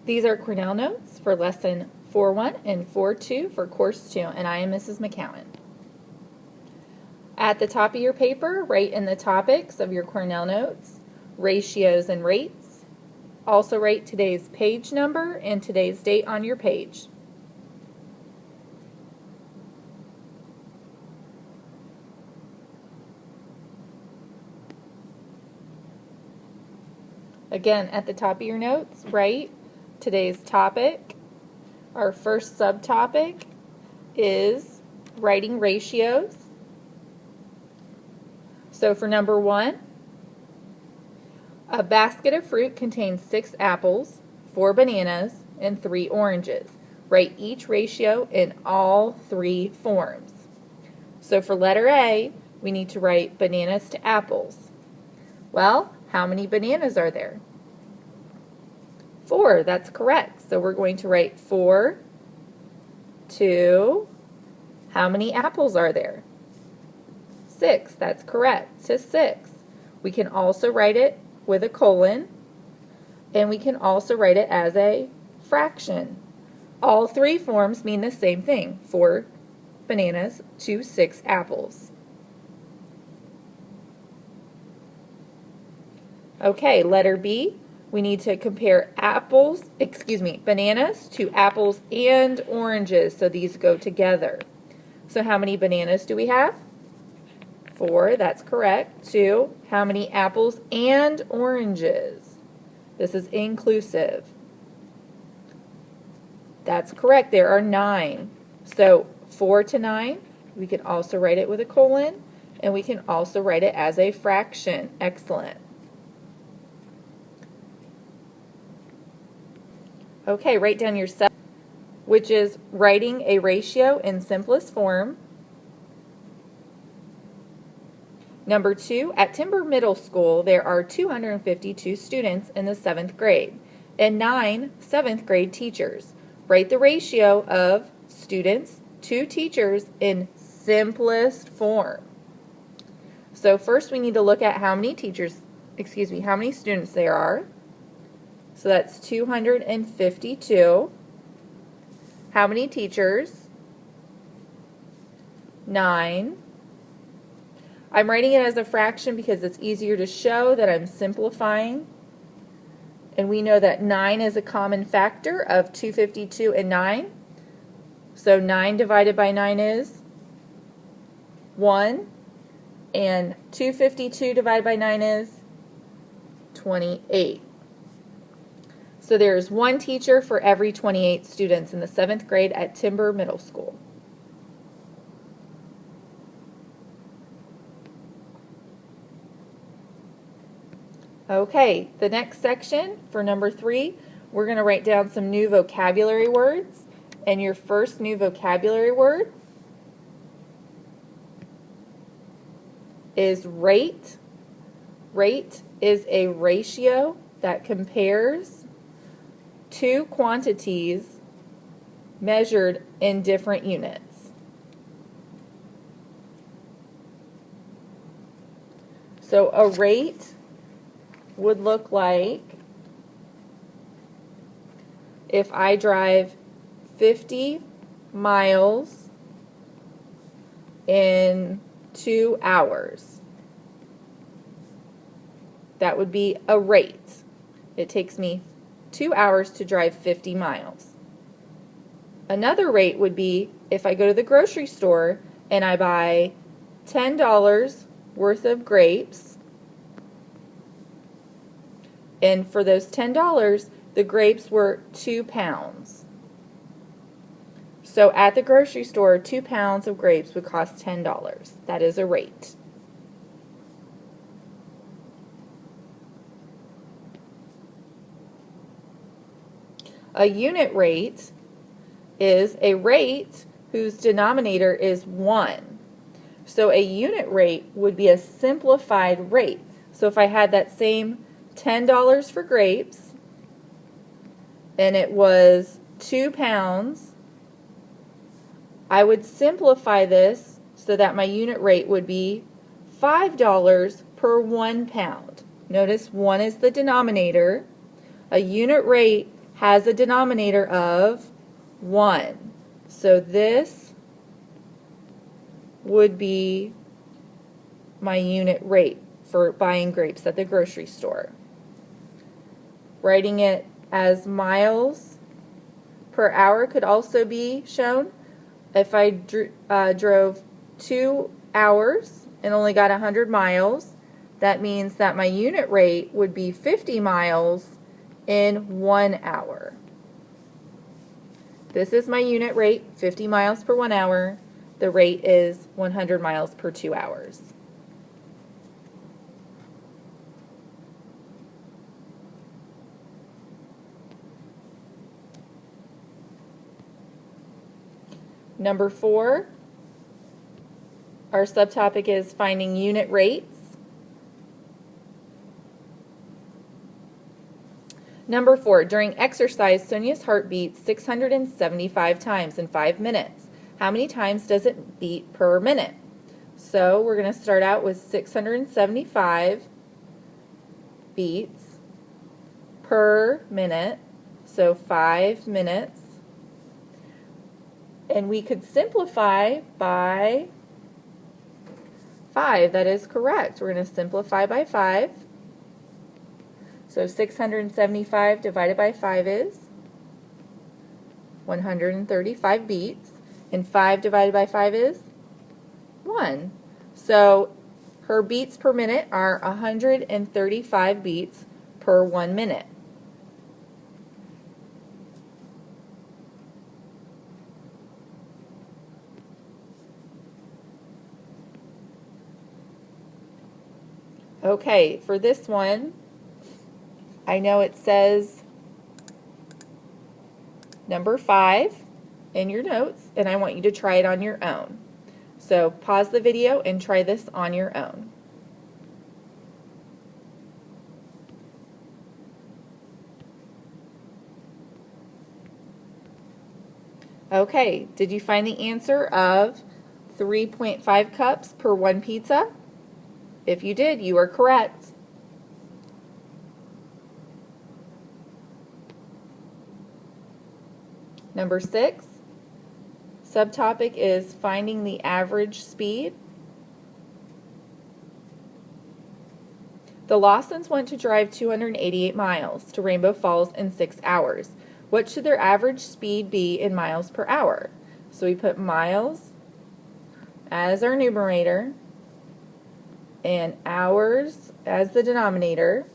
These are Cornell notes for Lesson 4.1 and 4.2 for Course 2, and I am Mrs. McCowan. At the top of your paper, write in the topics of your Cornell notes, ratios and rates. Also write today's page number and today's date on your page. Again, at the top of your notes, write today's topic. Our first subtopic is writing ratios. So for number 1, a basket of fruit contains 6 apples, 4 bananas, and 3 oranges. Write each ratio in all 3 forms. So for letter A, we need to write bananas to apples. Well, how many bananas are there? 4, that's correct. So we're going to write 4 to, how many apples are there? 6, that's correct, to 6. We can also write it with a colon, and we can also write it as a fraction. All 3 forms mean the same thing, 4 bananas to 6 apples. Okay, letter B, we need to compare bananas to apples and oranges, so these go together. So how many bananas do we have? 4, that's correct. 2, how many apples and oranges? This is inclusive. That's correct, there are 9. So 4 to 9, we can also write it with a colon, and we can also write it as a fraction. Excellent. Okay, write down your second, which is writing a ratio in simplest form. Number 2, at Timber Middle School, there are 252 students in the 7th grade and 9 7th grade teachers. Write the ratio of students to teachers in simplest form. So first we need to look at how many students there are. So that's 252. How many teachers? 9. I'm writing it as a fraction because it's easier to show that I'm simplifying. And we know that 9 is a common factor of 252 and 9. So 9 divided by 9 is 1. And 252 divided by 9 is 28. So there's 1 teacher for every 28 students in the 7th grade at Timber Middle School. Okay, the next section for number 3, we're going to write down some new vocabulary words. And your first new vocabulary word is rate. Rate is a ratio that compares 2 quantities measured in different units. So a rate would look like if I drive 50 miles in 2 hours. That would be a rate. It takes me 2 hours to drive 50 miles. Another rate would be if I go to the grocery store and I buy $10 worth of grapes, and for those $10, the grapes were 2 pounds. So at the grocery store, 2 pounds of grapes would cost $10. That is a rate. A unit rate is a rate whose denominator is 1. So a unit rate would be a simplified rate. So if I had that same $10 for grapes and it was 2 pounds, I would simplify this so that my unit rate would be $5 per 1 pound. Notice 1 is the denominator. A unit rate has a denominator of 1. So this would be my unit rate for buying grapes at the grocery store. Writing it as miles per hour could also be shown. If I drove 2 hours and only got 100 miles, that means that my unit rate would be 50 miles in 1 hour. This is my unit rate, 50 miles per 1 hour. The rate is 100 miles per 2 hours. Number 4, our subtopic is finding unit rates. Number 4, during exercise, Sonia's heart beats 675 times in 5 minutes. How many times does it beat per minute? So we're going to start out with 675 beats per minute, so 5 minutes. And we could simplify by 5. That is correct. We're going to simplify by 5. So 675 divided by 5 is 135 beats. And 5 divided by 5 is 1. So her beats per minute are 135 beats per 1 minute. Okay, for this one, I know it says number 5 in your notes, and I want you to try it on your own. So pause the video and try this on your own. Okay, did you find the answer of 3.5 cups per 1 pizza? If you did, you are correct. Number 6, subtopic is finding the average speed. The Lawsons want to drive 288 miles to Rainbow Falls in 6 hours. What should their average speed be in miles per hour? So we put miles as our numerator and hours as the denominator,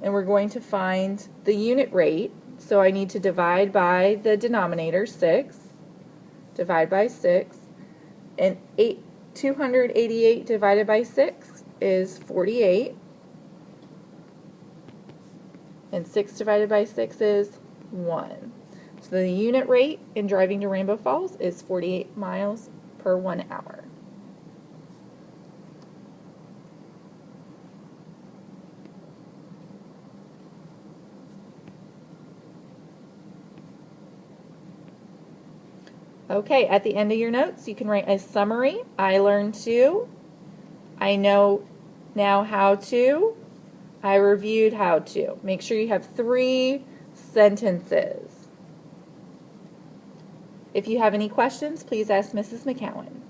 and we're going to find the unit rate. So I need to divide by the denominator, 6, divide by 6, and 288 divided by 6 is 48, and 6 divided by 6 is 1. So the unit rate in driving to Rainbow Falls is 48 miles per 1 hour. Okay, at the end of your notes, you can write a summary. I learned to, I know now how to, I reviewed how to. Make sure you have 3 sentences. If you have any questions, please ask Mrs. McCowan.